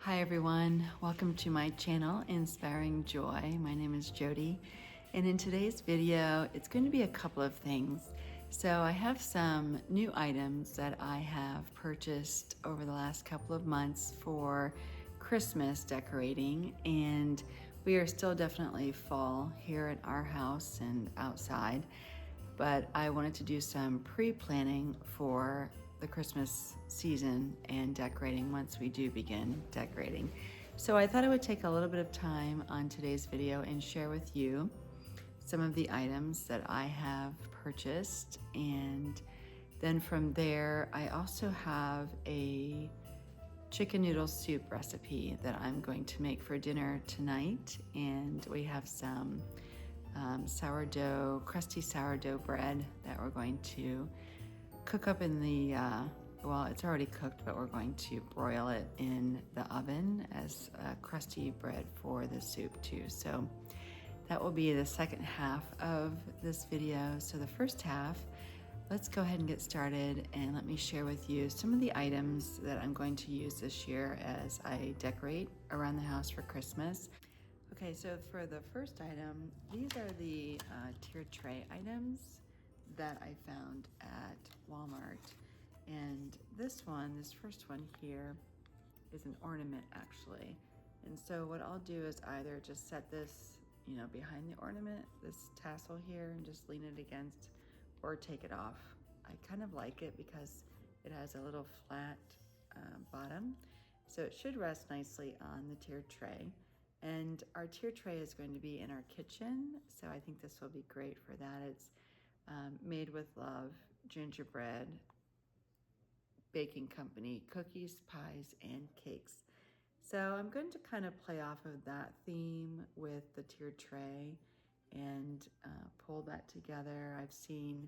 Hi everyone, welcome to my channel, Inspiring Joy. My name is Jodi, and in today's video, it's going to be a couple of things. So I have some new items that I have purchased over the last couple of months for Christmas decorating, and we are still definitely fall here at our house and outside, but I wanted to do some pre-planning for the Christmas season and decorating once we do begin decorating. So I thought I would take a little bit of time on today's video and share with you some of the items that I have purchased. And then from there, I also have a chicken noodle soup recipe that I'm going to make for dinner tonight. And we have some crusty sourdough bread that we're going to cook up in the, well, it's already cooked, but we're going to broil it in the oven as crusty bread for the soup too. So that will be the second half of this video. So the first half, let's go ahead and get started, and let me share with you some of the items that I'm going to use this year as I decorate around the house for Christmas. Okay, so for the first item, these are the tiered tray items that I found at Walmart. And this first one here, is an ornament actually. And so what I'll do is either just set this, behind the ornament, this tassel here, and just lean it against, or take it off. I kind of like it because it has a little flat bottom, so it should rest nicely on the tiered tray. And our tiered tray is going to be in our kitchen, so I think this will be great for that. It's Made with Love gingerbread baking company cookies, pies, and cakes. So I'm going to kind of play off of that theme with the tiered tray and pull that together. I've seen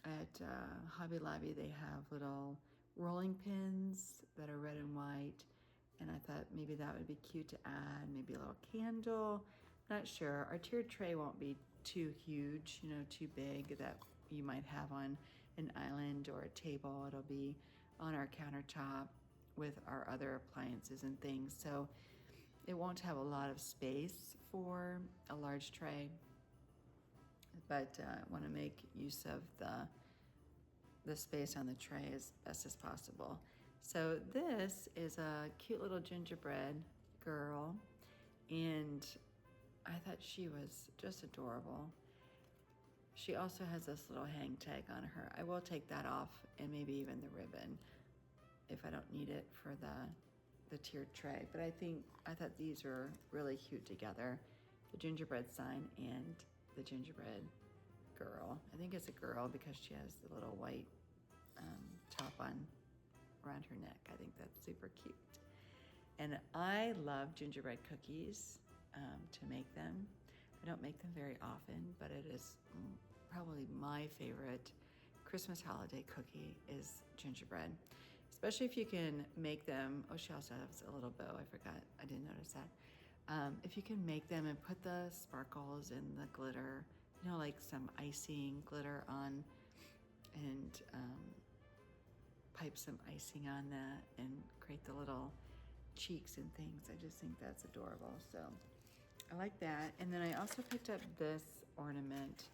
at Hobby Lobby they have little rolling pins that are red and white, and I thought maybe that would be cute to add, maybe a little candle. Not sure. Our tiered tray won't be too huge, too big that you might have on an island or a table. It'll be on our countertop with our other appliances and things. So it won't have a lot of space for a large tray, but I want to make use of the space on the tray as best as possible. So this is a cute little gingerbread girl, and I thought she was just adorable. She also has this little hang tag on her. I will take that off, and maybe even the ribbon if I don't need it for the tiered tray. But I thought these were really cute together. The gingerbread sign and the gingerbread girl. I think it's a girl because she has the little white top on around her neck. I think that's super cute. And I love gingerbread cookies to make them. I don't make them very often, but it is probably my favorite Christmas holiday cookie is gingerbread, especially if you can make them. Oh, she also has a little bow. I forgot. I didn't notice that. If you can make them and put the sparkles and the glitter, like some icing glitter on, and pipe some icing on that and create the little cheeks and things. I just think that's adorable. So I like that. And then I also picked up this ornament.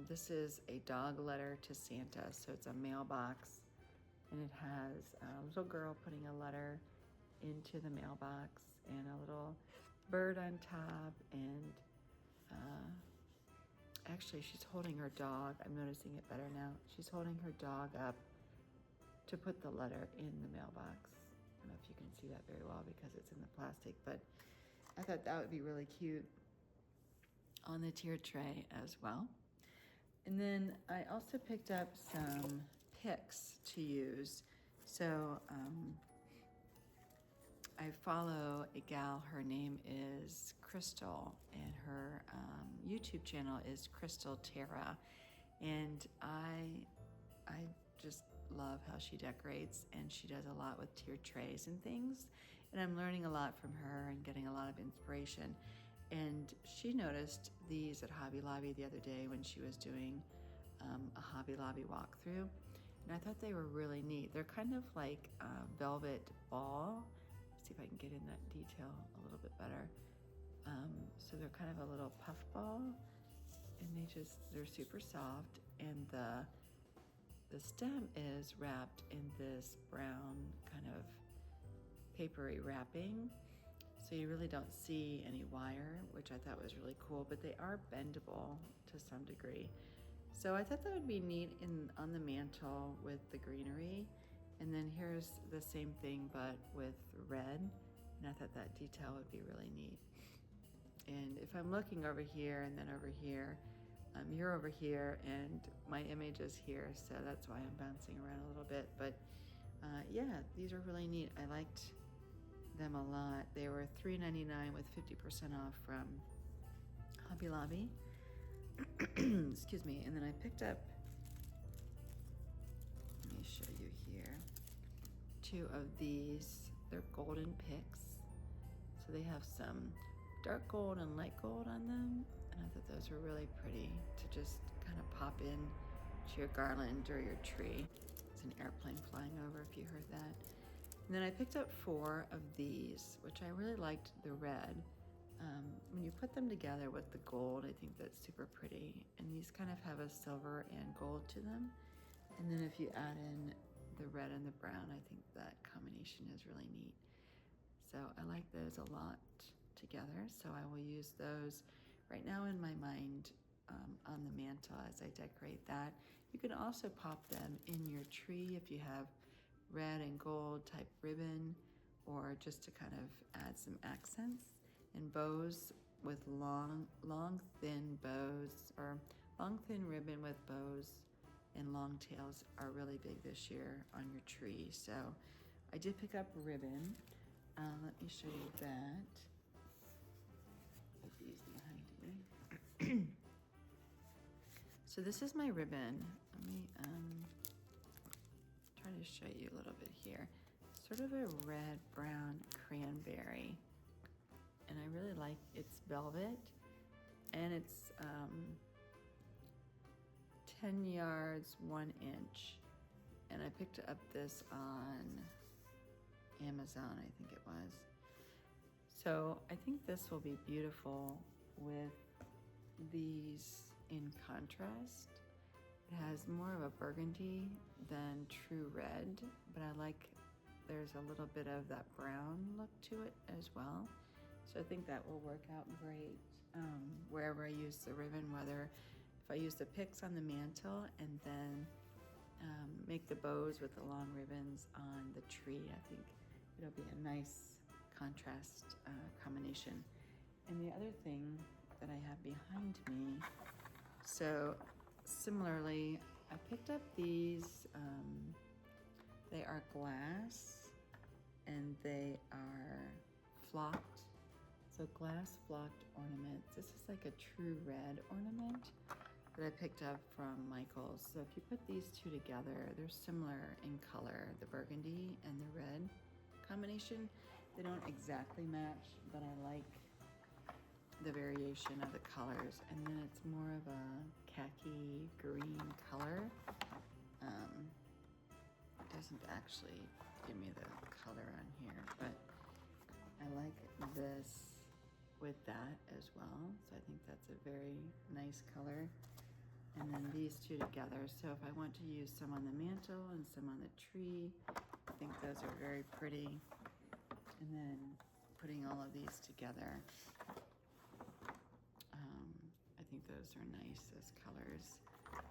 This is a dog letter to Santa. So it's a mailbox, and it has a little girl putting a letter into the mailbox and a little bird on top. And actually she's holding her dog. I'm noticing it better now. She's holding her dog up to put the letter in the mailbox. I don't know if you can see that very well because it's in the plastic, but I thought that would be really cute on the tiered tray as well. And then I also picked up some picks to use. So I follow a gal, her name is Crystal, and her YouTube channel is Crystal Terra. And I just love how she decorates, and she does a lot with tiered trays and things. And I'm learning a lot from her and getting a lot of inspiration. And she noticed these at Hobby Lobby the other day when she was doing a Hobby Lobby walkthrough. And I thought they were really neat. They're kind of like velvet ball. see if I can get in that detail a little bit better. So they're kind of a little puff ball, and they're super soft, and the stem is wrapped in this brown kind of papery wrapping, so you really don't see any wire, which I thought was really cool, but they are bendable to some degree. So I thought that would be neat on the mantle with the greenery. And then here's the same thing but with red, and I thought that detail would be really neat. And if I'm looking over here and then over here, you're over here and my image is here, so that's why I'm bouncing around a little bit. But yeah, these are really neat. I liked them a lot. They were $3.99 with 50% off from Hobby Lobby. Excuse me. And then I picked up, let me show you here, 2 of these. They're golden picks. So they have some dark gold and light gold on them. And I thought those were really pretty to just kind of pop in to your garland or your tree. It's an airplane flying over if you heard that. And then I picked up 4 of these, which I really liked the red. When you put them together with the gold, I think that's super pretty. And these kind of have a silver and gold to them. And then if you add in the red and the brown, I think that combination is really neat. So I like those a lot together. So I will use those right now in my mind on the mantle as I decorate that. You can also pop them in your tree if you have red and gold type ribbon, or just to kind of add some accents. And bows with long thin bows, or long thin ribbon with bows and long tails are really big this year on your tree. So I did pick up ribbon. Let me show you that. Put these behind me. So this is my ribbon. Let me try to show you a little bit here. Sort of a red, brown, cranberry. And I really like it's velvet, and it's 10 yards, 1 inch. And I picked up this on Amazon, I think it was. So I think this will be beautiful with these in contrast. It has more of a burgundy than true red, but I like there's a little bit of that brown look to it as well. So I think that will work out great wherever I use the ribbon, whether if I use the picks on the mantle and then make the bows with the long ribbons on the tree. I think it'll be a nice contrast combination. And the other thing that I have behind me, so similarly, I picked up these, they are glass and they are flocked. So glass flocked ornaments. This is like a true red ornament that I picked up from Michael's. So if you put these 2 together, they're similar in color, the burgundy and the red combination. They don't exactly match, but I like the variation of the colors. And then it's more of a khaki green color. It doesn't actually give me the color on here, but I like this with that as well. So I think that's a very nice color. And then these 2 together. So if I want to use some on the mantle and some on the tree, I think those are very pretty. And then putting all of these together, I think those are nice as colors.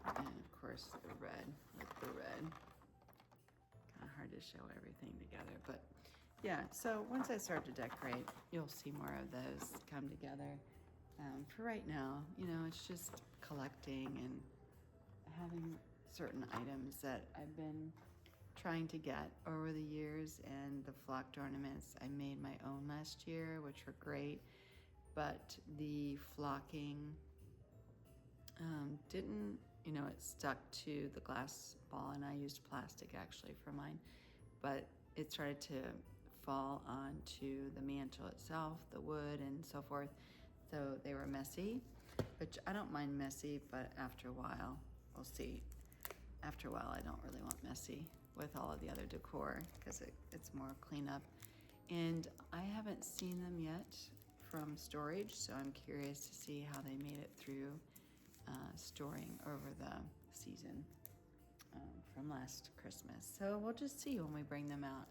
And of course the red with the red. Kind of hard to show everything together, but yeah, so once I start to decorate, you'll see more of those come together. For right now, you know, it's just collecting and having certain items that I've been trying to get over the years. And the flocked ornaments, I made my own last year, which were great, but the flocking didn't, you know, it stuck to the glass ball, and I used plastic actually for mine, but it started to fall onto the mantle itself, the wood and so forth. So they were messy, which I don't mind messy, but after a while, we'll see. After a while, I don't really want messy with all of the other decor because it's more cleanup. And I haven't seen them yet from storage, so I'm curious to see how they made it through storing over the season from last Christmas. So we'll just see when we bring them out.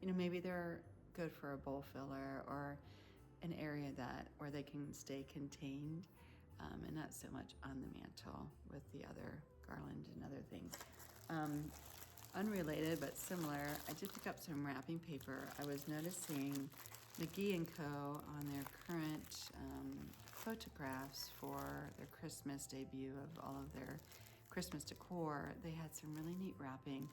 You know, maybe they're good for a bowl filler or an area where they can stay contained and not so much on the mantle with the other garland and other things. Unrelated but similar, I did pick up some wrapping paper. I was noticing McGee & Co. on their current photographs for their Christmas debut of all of their Christmas decor. They had some really neat wrapping,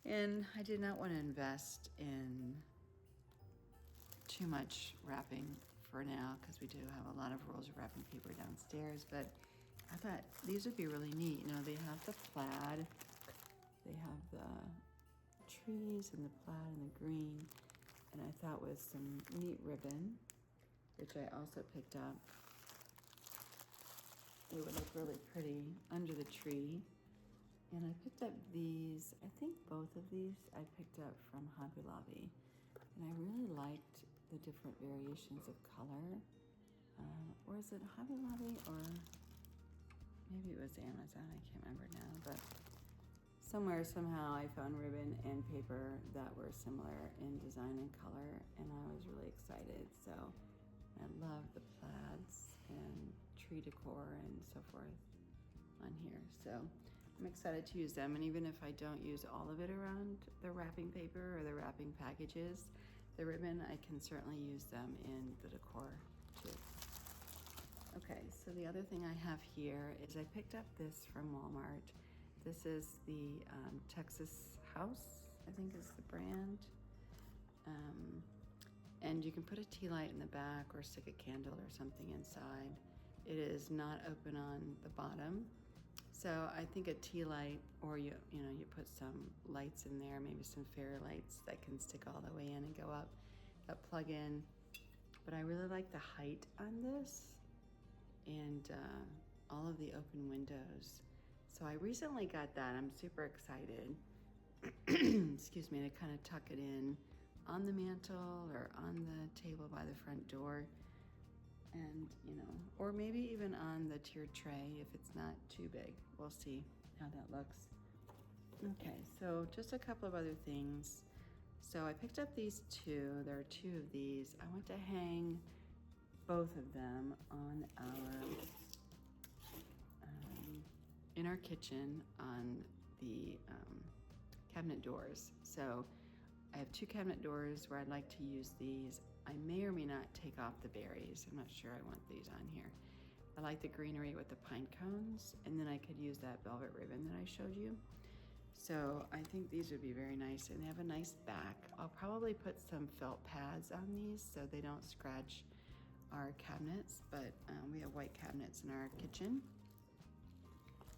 and I did not want to invest in too much wrapping for now because we do have a lot of rolls of wrapping paper downstairs, but I thought these would be really neat. You know, they have the plaid, they have the trees and the plaid and the green, and I thought with some neat ribbon, which I also picked up, it would look really pretty under the tree. And I picked up these, I think both of these I picked up from Hobby Lobby, and I really liked the different variations of color. Or is it Hobby Lobby, or maybe it was Amazon, I can't remember now, but somehow I found ribbon and paper that were similar in design and color, and I was really excited. So I love the plaids and tree decor and so forth on here. So I'm excited to use them, and even if I don't use all of it around the wrapping paper or the wrapping packages, the ribbon, I can certainly use them in the decor too. Okay, so the other thing I have here is I picked up this from Walmart. This is the Texas House, I think is the brand. And you can put a tea light in the back or stick a candle or something inside. It is not open on the bottom. So I think a tea light, or you put some lights in there, maybe some fairy lights that can stick all the way in and go up, that plug in. But I really like the height on this and all of the open windows. So I recently got that. I'm super excited, excuse me, to kind of tuck it in on the mantle or on the table by the front door. And, or maybe even on the tiered tray if it's not too big. We'll see how that looks. Okay, so just a couple of other things. So I picked up these two. There are two of these. I want to hang both of them on in our kitchen on the cabinet doors. So I have two cabinet doors where I'd like to use these. I may or may not take off the berries. I'm not sure I want these on here. I like the greenery with the pine cones, and then I could use that velvet ribbon that I showed you. So I think these would be very nice, and they have a nice back. I'll probably put some felt pads on these so they don't scratch our cabinets, but we have white cabinets in our kitchen.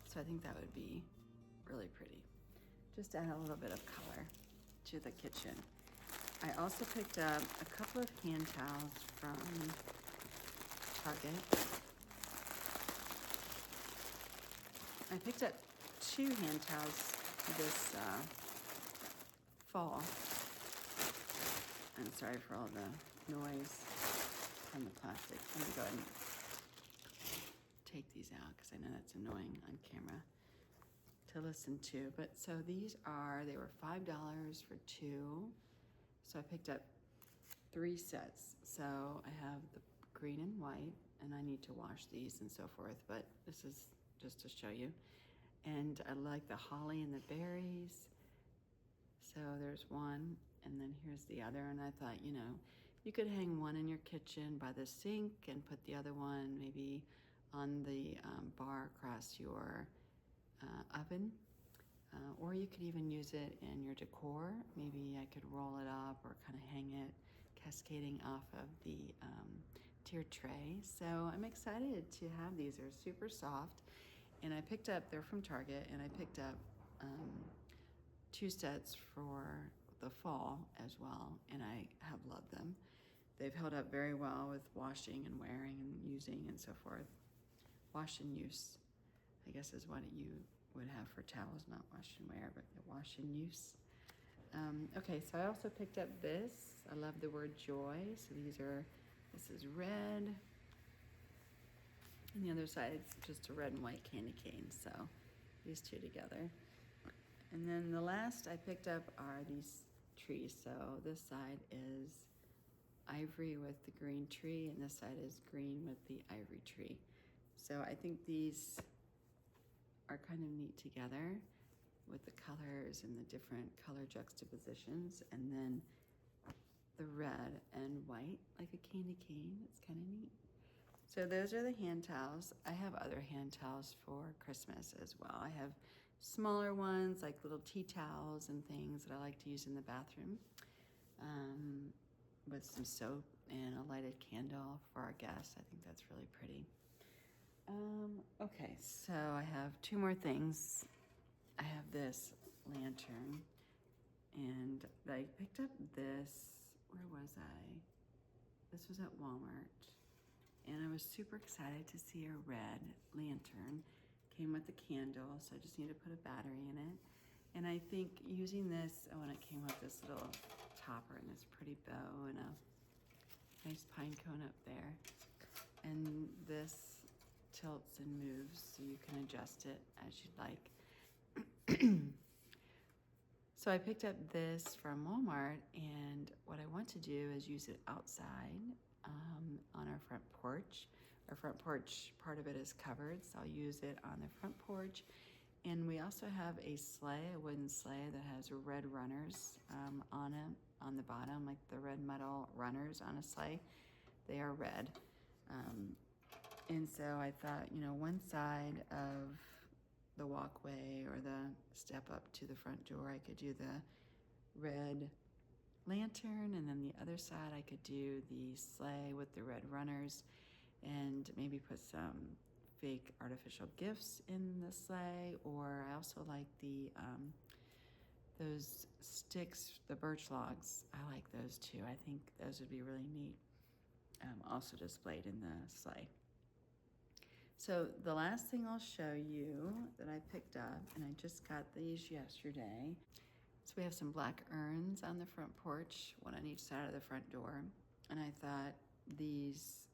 So I think that would be really pretty. Just add a little bit of color to the kitchen. I also picked up a couple of hand towels from Target. I picked up 2 hand towels this fall. I'm sorry for all the noise from the plastic. I'm gonna go ahead and take these out because I know that's annoying on camera to listen to. But so they were $5 for 2. So I picked up 3 sets. So I have the green and white, and I need to wash these and so forth, but this is just to show you. And I like the holly and the berries. So there's one, and then here's the other. And I thought, you could hang one in your kitchen by the sink and put the other one maybe on the bar across your oven. Or you could even use it in your decor. Maybe I could roll it up or kind of hang it cascading off of the tiered tray. So I'm excited to have these. They're super soft. And they're from Target, and I picked up 2 sets for the fall as well, and I have loved them. They've held up very well with washing and wearing and using and so forth. Wash and use, I guess, is what you would have for towels, not wash and wear, but wash and use. Okay, so I also picked up this. I love the word joy. So this is red. And the other side is just a red and white candy cane. So these two together. And then the last I picked up are these trees. So this side is ivory with the green tree, and this side is green with the ivory tree. So I think these are kind of neat together with the colors and the different color juxtapositions, and then the red and white like a candy cane. It's kind of neat. So those are the hand towels. I have other hand towels for Christmas as well. I have smaller ones like little tea towels and things that I like to use in the bathroom, with some soap and a lighted candle for our guests. I think that's really pretty. Okay, so I have two more things. I have this lantern, and I picked up this, where was I? This was at Walmart, and I was super excited to see a red lantern. Came with a candle, so I just need to put a battery in it. And I think using this, oh, and it came with this little topper and this pretty bow and a nice pine cone up there. And this tilts and moves, so you can adjust it as you'd like. So I picked up this from Walmart, and what I want to do is use it outside on our front porch. Our front porch, part of it is covered, so I'll use it on the front porch. And we also have a sleigh, a wooden sleigh that has red runners on it, on the bottom, like the red metal runners on a sleigh. They are red. And so I thought, one side of the walkway or the step up to the front door, I could do the red lantern, and then the other side I could do the sleigh with the red runners, and maybe put some fake artificial gifts in the sleigh. Or I also like the those sticks, the birch logs. I like those too. I think those would be really neat, also displayed in the sleigh. So the last thing I'll show you that I picked up, and I just got these yesterday. So we have some black urns on the front porch, one on each side of the front door. And I thought these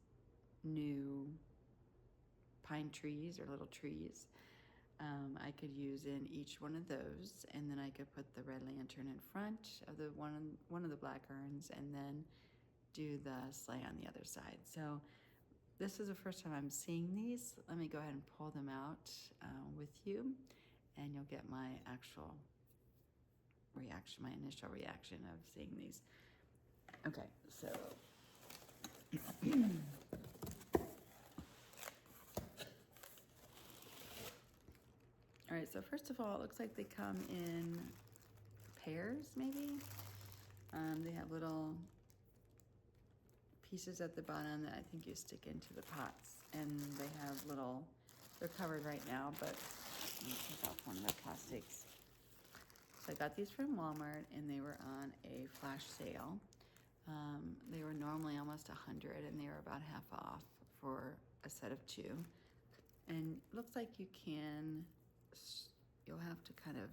new pine trees or little trees, I could use in each one of those, and then I could put the red lantern in front of the one of the black urns, and then do the sleigh on the other side. So this is the first time I'm seeing these. Let me go ahead and pull them out with you, and you'll get my actual reaction, my initial reaction of seeing these. Okay, so all right, so first of all, it looks like they come in pairs, maybe. They have little pieces at the bottom that I think you stick into the pots, and they have they're covered right now, but let me take off one of the plastics. So I got these from Walmart, and they were on a flash sale. They were normally almost $100, and they were about half off for a set of two. And it looks like you'll have to kind of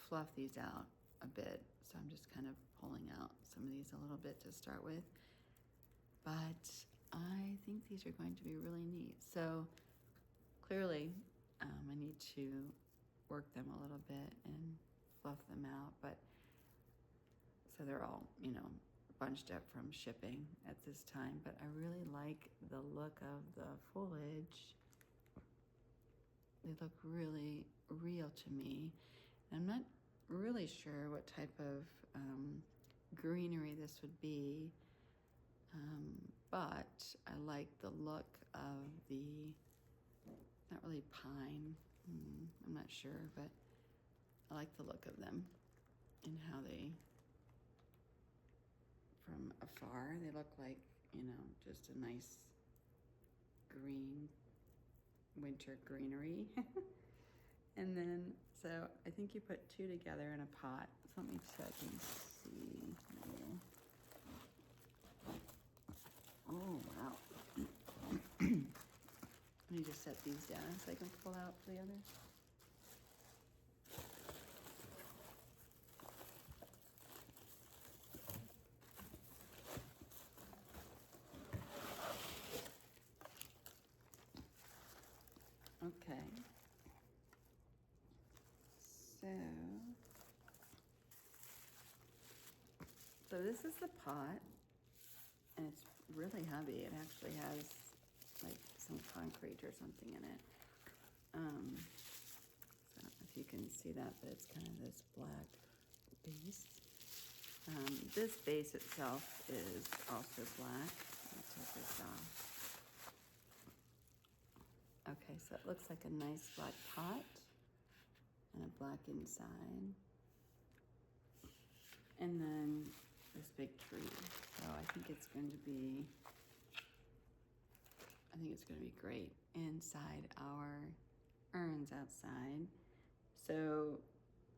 fluff these out a bit. So I'm just kind of pulling out some of these a little bit to start with. But I think these are going to be really neat. So clearly, I need to work them a little bit and fluff them out. But so they're all, bunched up from shipping at this time. But I really like the look of the foliage. They look really real to me. I'm not really sure what type of greenery this would be, but I like the look of the, not really pine, I'm not sure, but I like the look of them and how they, from afar, they look like, just a nice green winter greenery. And then, so I think you put two together in a pot. So let me check and see. Oh, wow. Let me just set these down so I can pull out the others. Okay. So this is the pot, and it's really heavy. It actually has like some concrete or something in it. So I don't know if you can see that, but it's kind of this black base. This base itself is also black. Let me take this off. Okay, so it looks like a nice black pot and a black inside. And then this big tree. So I think it's going to be great inside our urns outside. So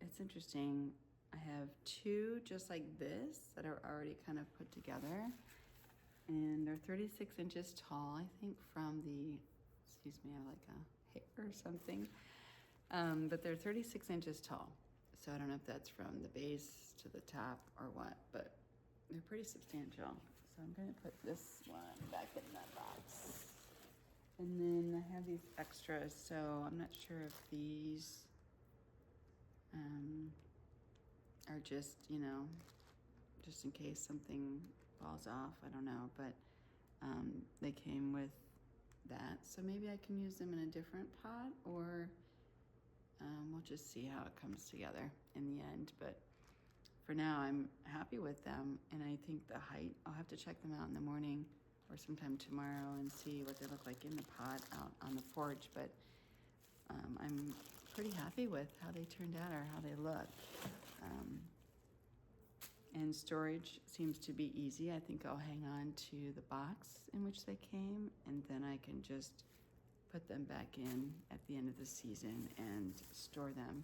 it's interesting. I have two just like this that are already kind of put together. And they're 36 inches tall, I think from the, excuse me, I have like a hair or something. But they're 36 inches tall. So I don't know if that's from the base to the top or what, but they're pretty substantial. So I'm gonna put this one back in that box. And then I have these extras, so I'm not sure if these are just, just in case something falls off, I don't know, but they came with that. So maybe I can use them in a different pot, or we'll just see how it comes together in the end. But for now, I'm happy with them, and I think the height, I'll have to check them out in the morning or sometime tomorrow and see what they look like in the pot out on the porch. But I'm pretty happy with how they turned out or how they look. And storage seems to be easy. I think I'll hang on to the box in which they came, and then I can just put them back in at the end of the season and store them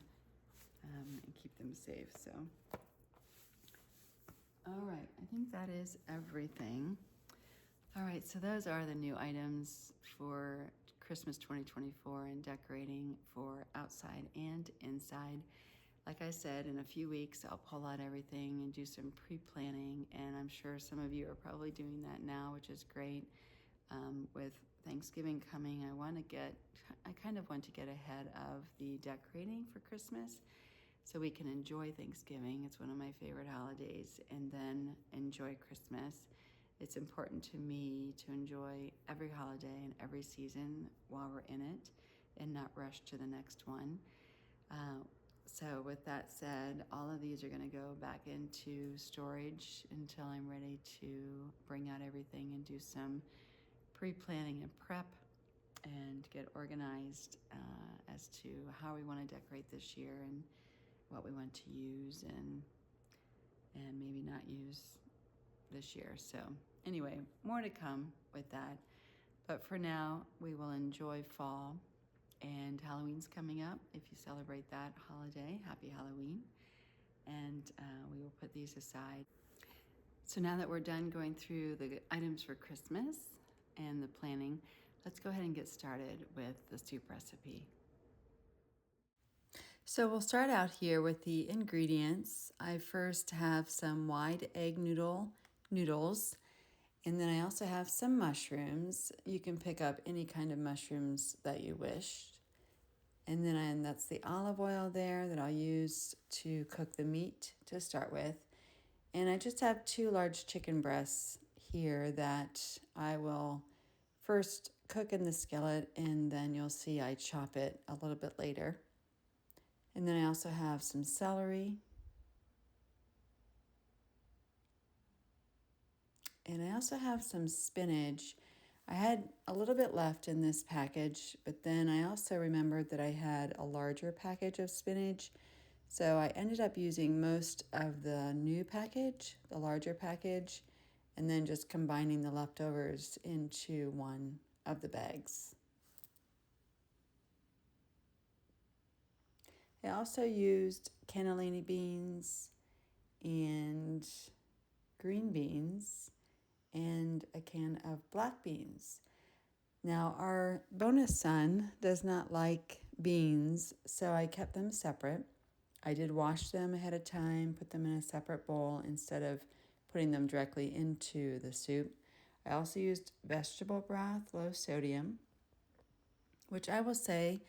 and keep them safe. So, all right, I think that is everything. All right, so those are the new items for Christmas 2024 and decorating for outside and inside. Like I said, in a few weeks, I'll pull out everything and do some pre-planning, and I'm sure some of you are probably doing that now, which is great. With Thanksgiving coming, I kind of want to get ahead of the decorating for Christmas so we can enjoy Thanksgiving. It's one of my favorite holidays, and then enjoy Christmas. It's important to me to enjoy every holiday and every season while we're in it and not rush to the next one. So with that said, all of these are going to go back into storage until I'm ready to bring out everything and do some pre-planning and prep and get organized as to how we want to decorate this year and what we want to use and maybe not use this year. So anyway, more to come with that. But for now, we will enjoy fall, and Halloween's coming up. If you celebrate that holiday, happy Halloween. And we will put these aside. So now that we're done going through the items for Christmas and the planning, let's go ahead and get started with the soup recipe. So we'll start out here with the ingredients. I first have some wide egg noodles, and then I also have some mushrooms. You can pick up any kind of mushrooms that you wish. And then that's the olive oil there that I'll use to cook the meat to start with. And I just have 2 large chicken breasts here that I will first cook in the skillet, and then you'll see I chop it a little bit later. And then I also have some celery. And I also have some spinach. I had a little bit left in this package, but then I also remembered that I had a larger package of spinach. So I ended up using most of the new package, the larger package, and then just combining the leftovers into one of the bags. I also used cannellini beans and green beans and a can of black beans. Now, our bonus son does not like beans, so I kept them separate. I did wash them ahead of time, put them in a separate bowl instead of putting them directly into the soup. I also used vegetable broth, low sodium, which I will say,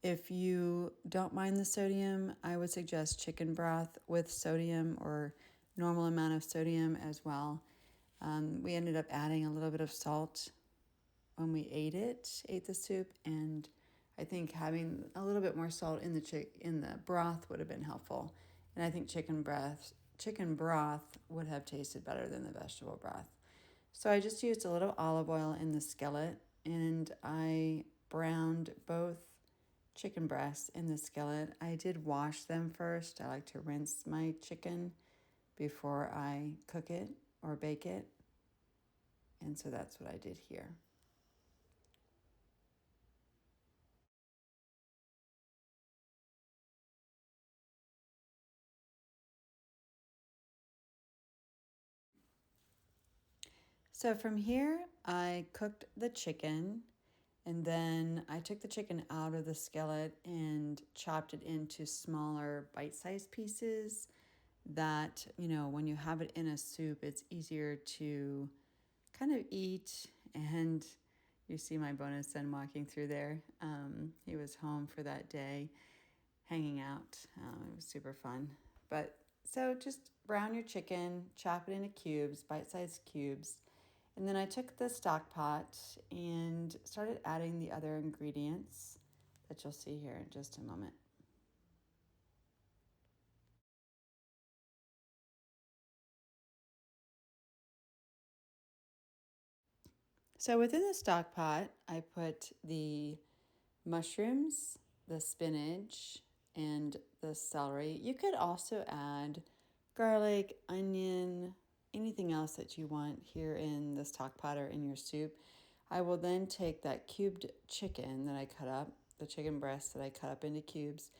if you don't mind the sodium, I would suggest chicken broth with sodium or normal amount of sodium as well. We ended up adding a little bit of salt when we ate the soup, and I think having a little bit more salt in the broth would have been helpful. And I think chicken broth would have tasted better than the vegetable broth. So I just used a little olive oil in the skillet, and I browned both chicken breasts in the skillet. I did wash them first. I like to rinse my chicken before I cook it or bake it. And so that's what I did here. So from here, I cooked the chicken, and then I took the chicken out of the skillet and chopped it into smaller bite-sized pieces that, when you have it in a soup, it's easier to kind of eat. And you see my bonus son walking through there. He was home for that day, hanging out. It was super fun. But so just brown your chicken, chop it into cubes, bite-sized cubes. And then I took the stock pot and started adding the other ingredients that you'll see here in just a moment. So within the stock pot, I put the mushrooms, the spinach, and the celery. You could also add garlic, onion, anything else that you want here in the stock pot or in your soup. I will then take that cubed chicken that I cut up, the chicken breasts that I cut up into cubes,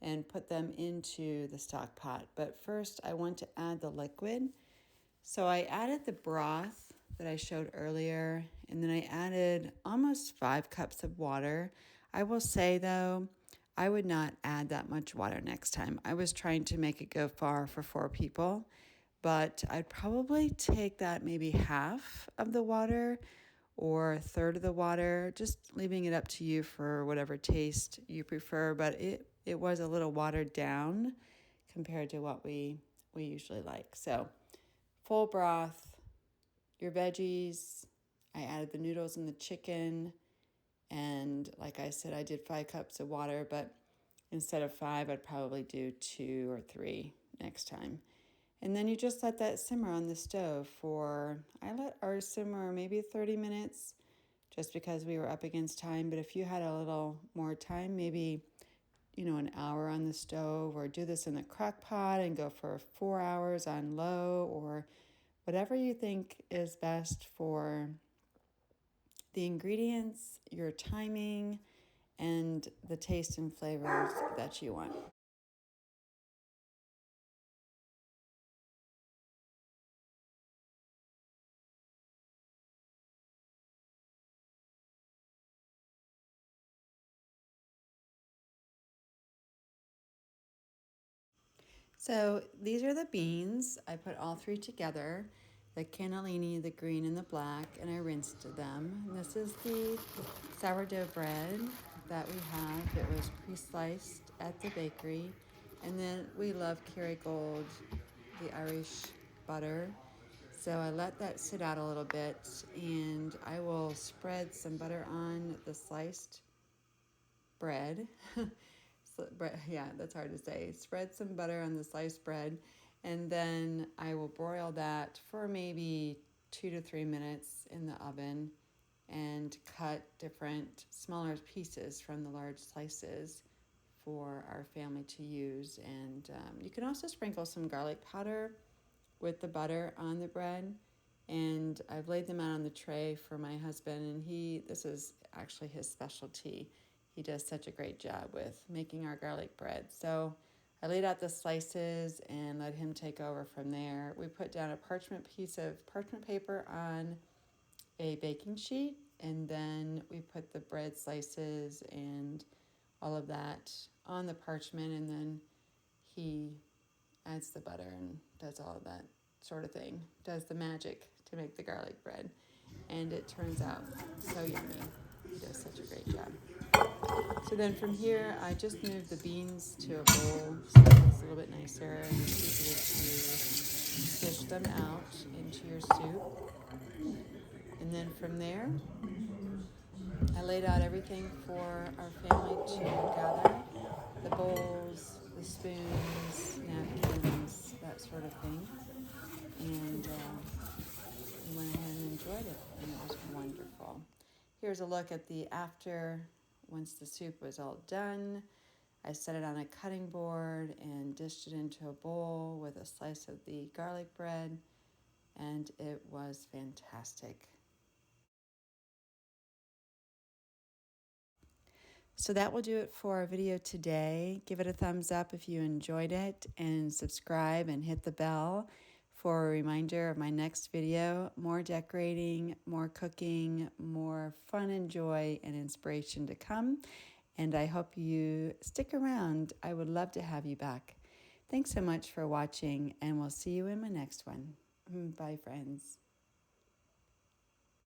and put them into the stock pot. But first, I want to add the liquid. So I added the broth that I showed earlier, and then I added almost 5 cups of water. I will say though, I would not add that much water next time. I was trying to make it go far for 4 people, but I'd probably take that maybe half of the water or a third of the water, just leaving it up to you for whatever taste you prefer. But it was a little watered down compared to what we usually like. So full broth, your veggies. I added the noodles and the chicken. And like I said, I did 5 cups of water, but instead of 5, I'd probably do 2 or 3 next time. And then you just let that simmer on the stove I let ours simmer maybe 30 minutes just because we were up against time. But if you had a little more time, maybe, an hour on the stove, or do this in the crock pot and go for 4 hours on low, or whatever you think is best for the ingredients, your timing, and the taste and flavors that you want. So these are the beans. I put all 3 together, the cannellini, the green, and the black, and I rinsed them. And this is the sourdough bread that we have. It was pre-sliced at the bakery. And then we love Kerrygold, the Irish butter. So I let that sit out a little bit, and I will spread some butter on the sliced bread. Yeah, that's hard to say. Spread some butter on the sliced bread, and then I will broil that for maybe 2 to 3 minutes in the oven and cut different smaller pieces from the large slices for our family to use. And you can also sprinkle some garlic powder with the butter on the bread. And I've laid them out on the tray for my husband, and this is actually his specialty. He does such a great job with making our garlic bread. So I laid out the slices and let him take over from there. We put down a piece of parchment paper on a baking sheet, and then we put the bread slices and all of that on the parchment, and then he adds the butter and does all of that sort of thing, does the magic to make the garlic bread, and it turns out so yummy. He does such a great job. So then from here, I just moved the beans to a bowl so it looks a little bit nicer, and it's easier to dish them out into your soup. And then from there, I laid out everything for our family to gather, the bowls, the spoons, napkins, that sort of thing. And we went ahead and enjoyed it, and it was wonderful. Here's a look at the after, once the soup was all done. I set it on a cutting board and dished it into a bowl with a slice of the garlic bread, and it was fantastic. So that will do it for our video today. Give it a thumbs up if you enjoyed it, and subscribe and hit the bell for a reminder of my next video. More decorating, more cooking, more fun and joy and inspiration to come. And I hope you stick around. I would love to have you back. Thanks so much for watching, and we'll see you in my next one. Bye, friends.